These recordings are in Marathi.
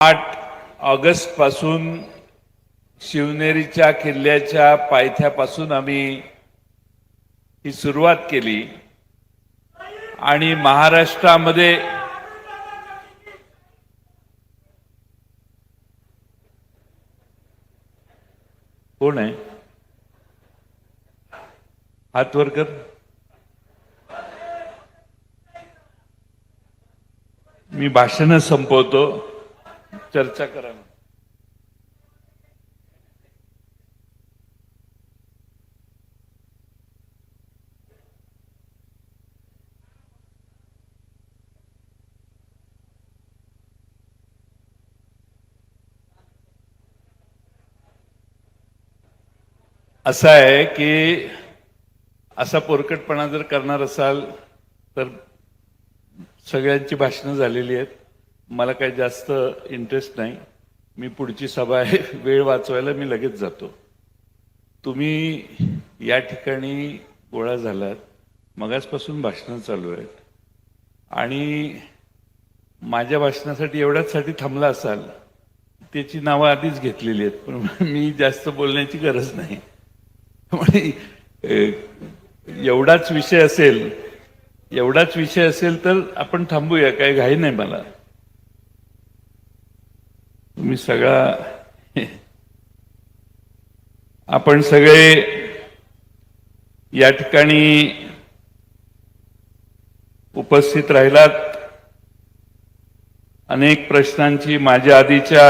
8 ऑगस्ट पासून शिवनेरीच्या किल्ल्याच्या पायथ्यापासून आम्ही ही सुरुवात केली आणि महाराष्ट्रामध्ये कोण आहे? हात वर कर. मी भाषण संपवतो, चर्चा करा. असं आहे की असा पोरकटपणा जर करणार असाल तर सगळ्यांची भाषणं झालेली आहेत. मला काही जास्त इंटरेस्ट नाही. मी पुढची सभा आहे, वेळ वाचवायला मी लगेच जातो. तुम्ही या ठिकाणी गोळा झालात, मगाचपासून भाषणं चालू आहेत आणि माझ्या भाषणासाठी एवढ्याचसाठी थांबला असाल, त्याची नावं आधीच घेतलेली आहेत, पण मी जास्त बोलण्याची गरज नाही. एवढाच विषय असेल तर आपण थांबूया, काही घाई नाही मला. तुम्ही आपण सगळे या ठिकाणी उपस्थित राहिलात. अनेक प्रश्नांची माझ्या आधीच्या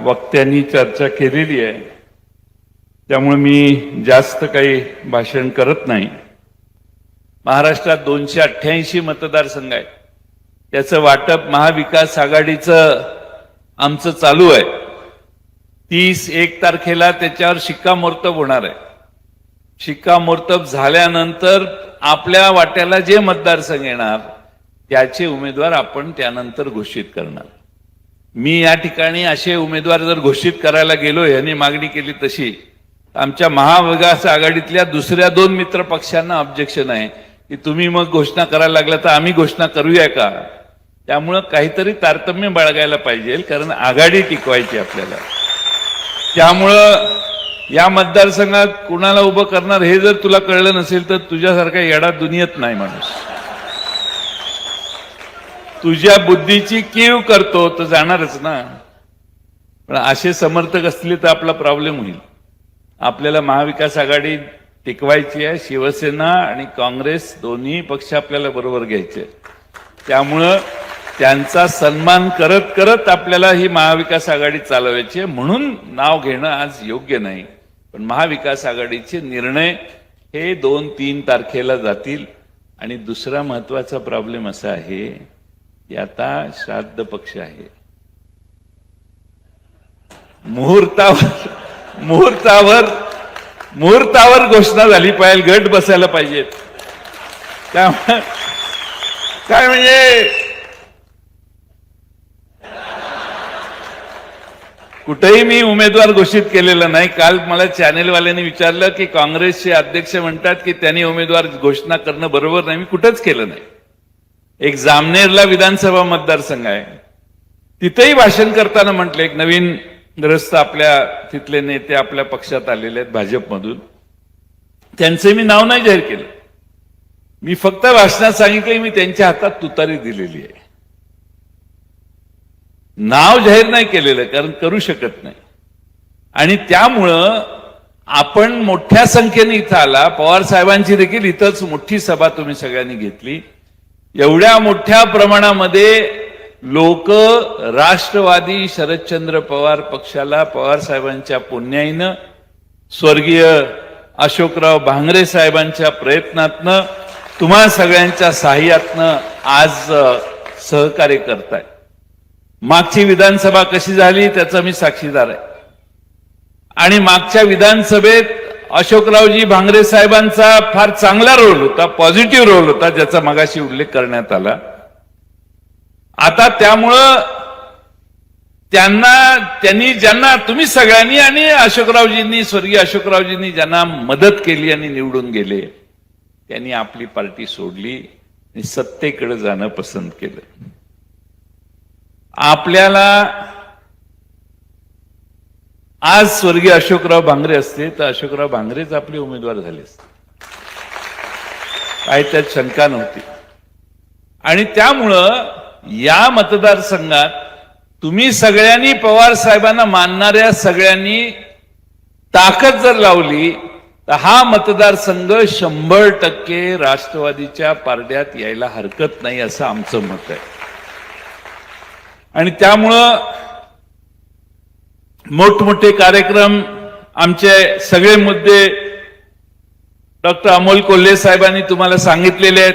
वक्त्यांनी चर्चा केलेली आहे, त्यामुळे मी जास्त काही भाषण करत नाही. महाराष्ट्रात 288 मतदारसंघ आहेत. त्याचं वाटप महाविकास आघाडीचं आमचं चालू आहे. 30-1 तारखेला त्याच्यावर शिक्कामोर्तब होणार आहे. शिक्कामोर्तब झाल्यानंतर आपल्या वाट्याला जे मतदारसंघ येणार त्याचे उमेदवार आपण त्यानंतर घोषित करणार. मी या ठिकाणी असे उमेदवार जर घोषित करायला गेलो, यांनी मागणी केली तशी, आमच्या महाविकास आघाडीतल्या दुसऱ्या 2 मित्र पक्षांना ऑब्जेक्शन आहे की तुम्ही मग घोषणा करायला लागला तर आम्ही घोषणा करूया का. त्यामुळं काहीतरी तारतम्य बाळगायला पाहिजे, कारण आघाडी टिकवायची आपल्याला. त्यामुळं या मतदारसंघात कुणाला उभं करणार हे जर तुला कळलं नसेल तर तुझ्यासारखा येडा दुनियेत नाही माणूस. तुझ्या बुद्धीची कीव करतो तर जाणारच ना. पण असे समर्थक असले तर आपला प्रॉब्लेम होईल. आपल्याला महाविकास आघाडी टिकवायची आहे. शिवसेना आणि काँग्रेस दोन्ही पक्ष आपल्याला बरोबर घ्यायचे. त्यामुळं त्यांचा सन्मान करत करत आपल्याला ही महाविकास आघाडी चालवायची आहे. म्हणून नाव घेणं आज योग्य नाही. पण महाविकास आघाडीचे निर्णय हे 2-3 तारखेला जातील. आणि दुसरा महत्वाचा प्रॉब्लेम असा आहे की आता श्राद्ध पक्ष आहे. मुहूर्तावर घोषणा झाली पाहिजे, गट बसायला पाहिजेत. त्यामुळे काय म्हणजे कुठेही मी उमेदवार घोषित केलेला नाही. काल मला चॅनेलवाल्यांनी विचारलं की काँग्रेसचे अध्यक्ष म्हणतात की त्यांनी उमेदवार घोषणा करणं बरोबर नाही. मी कुठंच केलं नाही. एक जामनेरला विधानसभा मतदारसंघ आहे, तिथेही भाषण करताना म्हटलं, एक नवीन ग्रस्त आपल्या तिथले नेते आपल्या पक्षात आलेले आहेत भाजपमधून, त्यांचे मी नाव नाही जाहीर केलं. मी फक्त भाषणात सांगितलं मी त्यांच्या हातात तुतारी दिलेली आहे. नाव जाहीर नाही केलेलं, कारण करू शकत नाही. आणि त्यामुळं आपण मोठ्या संख्येने इथं आला. पवार साहेबांची देखील इथंच मोठी सभा तुम्ही सगळ्यांनी घेतली. एवढ्या मोठ्या प्रमाणामध्ये लोक राष्ट्रवादी शरदचंद्र पवार पक्षाला पवार साहेबांच्या पुण्याईनं, स्वर्गीय अशोकराव भांगरे साहेबांच्या प्रयत्नातनं, तुम्हा सगळ्यांच्या साह्यातनं आज सहकार्य करताय. मागची विधानसभा कशी झाली त्याचा मी साक्षीदार आहे. आणि मागच्या विधानसभेत अशोकरावजी भांगरे साहेबांचा फार चांगला रोल होता, पॉझिटिव्ह रोल होता, ज्याचा मगाशी उल्लेख करण्यात आला. आता त्यामुळं त्यांनी ज्यांना तुम्ही सगळ्यांनी आणि अशोकरावजींनी, स्वर्गीय अशोकरावजींनी ज्यांना मदत केली आणि निवडून गेले, त्यांनी आपली पार्टी सोडली आणि सत्तेकडे जाणं पसंत केलं. आपल्याला आज स्वर्गीय अशोकराव भांगरे असते तर अशोकराव भांगरेच आपले उमेदवार झाले असते, काही त्यात शंका नव्हती. आणि त्यामुळं या मतदारसंघात तुम्ही सगळ्यांनी, पवार साहेबांना मानणाऱ्या सगळ्यांनी ताकद जर लावली तर हा मतदारसंघ 100% राष्ट्रवादीच्या पारड्यात यायला हरकत नाही असं आमचं मत आहे. आणि त्यामुळं मोठमोठे कार्यक्रम, आमचे सगळे मुद्दे डॉक्टर अमोल कोल्हे साहेबांनी तुम्हाला सांगितलेले आहेत.